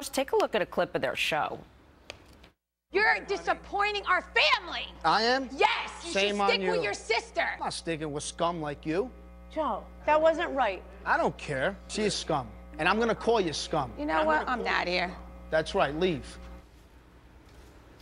Take a look at a clip of their show. You're disappointing our family. I am? Yes, you Shame should on stick you. with your sister. I'm not sticking with scum like you. Joe, that wasn't right. I don't care. She's scum. And I'm gonna call you scum. You know what? I'm out of here. That's right, leave.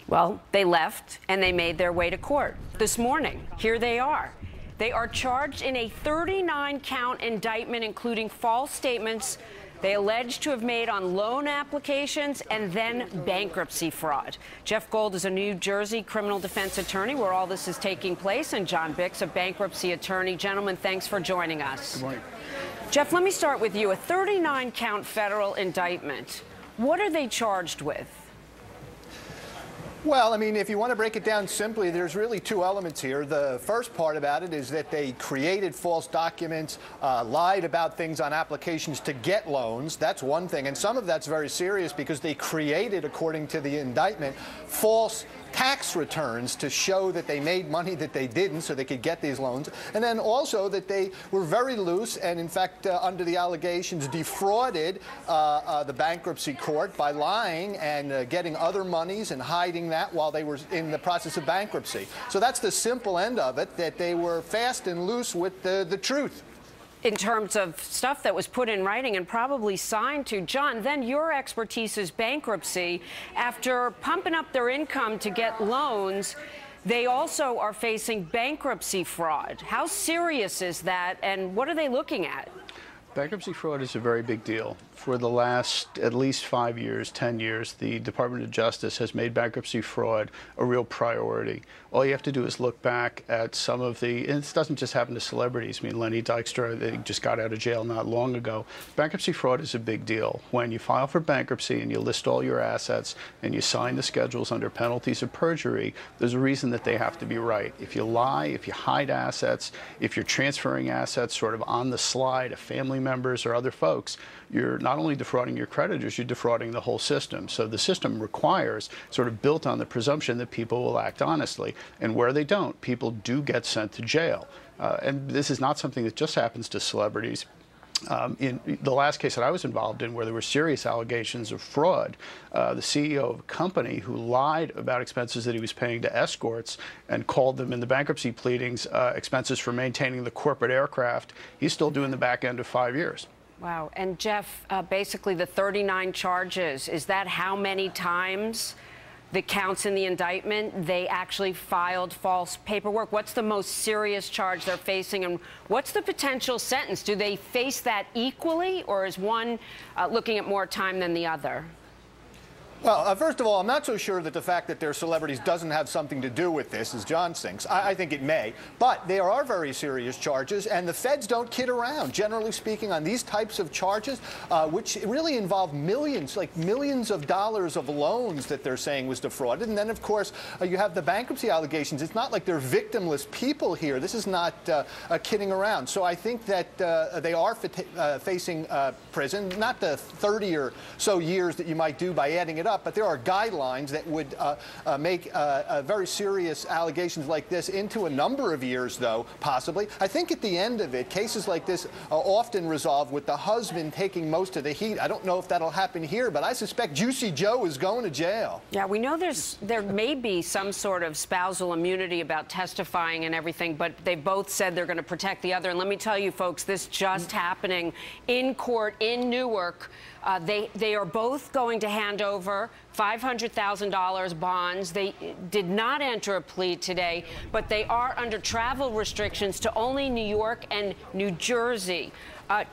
Well, they left and they made their way to court. This morning, here they are. They are charged in a 39-count indictment, including false statements they allege to have made on loan applications and then bankruptcy fraud. Jeff Gold is a New Jersey criminal defense attorney where all this is taking place, and John Bix, a bankruptcy attorney. Gentlemen, thanks for joining us. Good morning. Jeff, let me start with you. A 39-count federal indictment. What are they charged with? Well, I mean, if you want to break it down simply, there's really two elements here. The first part about it is that they created false documents, lied about things on applications to get loans. That's one thing. And some of that's very serious because they created, according to the indictment, false tax returns to show that they made money that they didn't so they could get these loans. And then also that they were very loose and, in fact, under the allegations, defrauded the bankruptcy court by lying and getting other monies and hiding that while they were in the process of bankruptcy. So that's the simple end of it, that they were fast and loose with the truth. In terms of stuff that was put in writing and probably signed to. John, then your expertise is bankruptcy. After pumping up their income to get loans, they also are facing bankruptcy fraud. How serious is that, and what are they looking at? Bankruptcy fraud is a very big deal. For the last at least 5 years, 10 years, the Department of Justice has made bankruptcy fraud a real priority. All you have to do is look back at some of the, and this doesn't just happen to celebrities. I mean, Lenny Dykstra, they just got out of jail not long ago. Bankruptcy fraud is a big deal. When you file for bankruptcy and you list all your assets and you sign the schedules under penalties of perjury, there's a reason that they have to be right. If you lie, if you hide assets, if you're transferring assets sort of on the slide to family members or other folks, you're not only defrauding your creditors, you're defrauding the whole system. So the system requires, sort of built on the presumption that people will act honestly. And where they don't, people do get sent to jail. And this is not something that just happens to celebrities. In the last case that I was involved in, where there were serious allegations of fraud, the CEO of a company who lied about expenses that he was paying to escorts and called them in the bankruptcy pleadings expenses for maintaining the corporate aircraft, he's still doing the back end of 5 years. Wow. And Jeff, basically the 39 charges, is that how many times the counts in the indictment they actually filed false paperwork? What's the most serious charge they're facing, and what's the potential sentence? Do they face that equally, or is one looking at more time than the other? Well, first of all, I'm not so sure that the fact that they're celebrities doesn't have something to do with this, as John thinks. I think it may. But there are very serious charges, and the feds don't kid around, generally speaking, on these types of charges, which really involve millions, like millions of dollars of loans that they're saying was defrauded. And then, of course, you have the bankruptcy allegations. It's not like they're victimless people here. This is not kidding around. So I think that they are facing prison, not the 30 or so years that you might do by adding it up, but there are guidelines that would make very serious allegations like this into a number of years, though, possibly. I think at the end of it, cases like this are often resolved with the husband taking most of the heat. I don't know if that'll happen here, but I suspect Juicey Joe is going to jail. Yeah, we know there may be some sort of spousal immunity about testifying and everything, but they both said they're going to protect the other. And let me tell you, folks, this just happening in court in Newark. They are both going to hand over $500,000 bonds. They did not enter a plea today, but they are under travel restrictions to only New York and New Jersey.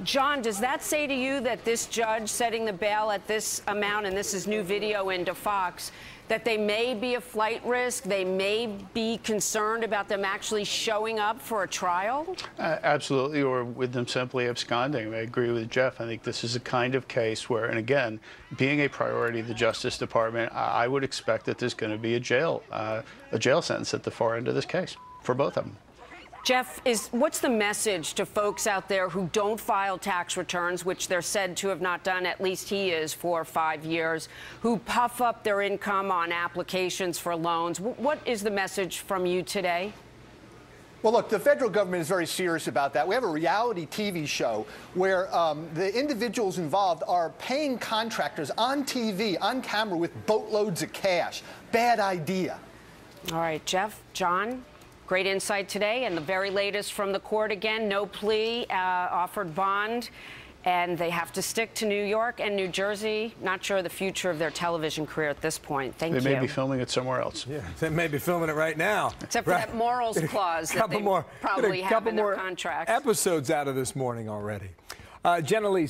John, does that say to you that this judge setting the bail at this amount, and this is new video into Fox, that they may be a flight risk, they may be concerned about them actually showing up for a trial? Absolutely, or with them simply absconding. I agree with Jeff. I think this is a kind of case where, and again, being a priority of the Justice Department, I would expect that there's going to be a jail sentence at the far end of this case for both of them. Jeff, what's the message to folks out there who don't file tax returns, which they're said to have not done, at least he is, for 5 years, who puff up their income on applications for loans? What is the message from you today? Well, look, the federal government is very serious about that. We have a reality TV show where the individuals involved are paying contractors on TV, on camera, with boatloads of cash. Bad idea. All right, Jeff, John, great insight today. And the very latest from the court again, no plea, offered bond. And they have to stick to New York and New Jersey. Not sure the future of their television career at this point. Thank you. They may be filming it somewhere else. Yeah, they may be filming it right now. Except for that morals clause that they probably have in their contract. Episodes out of this morning already. Jenna Lee.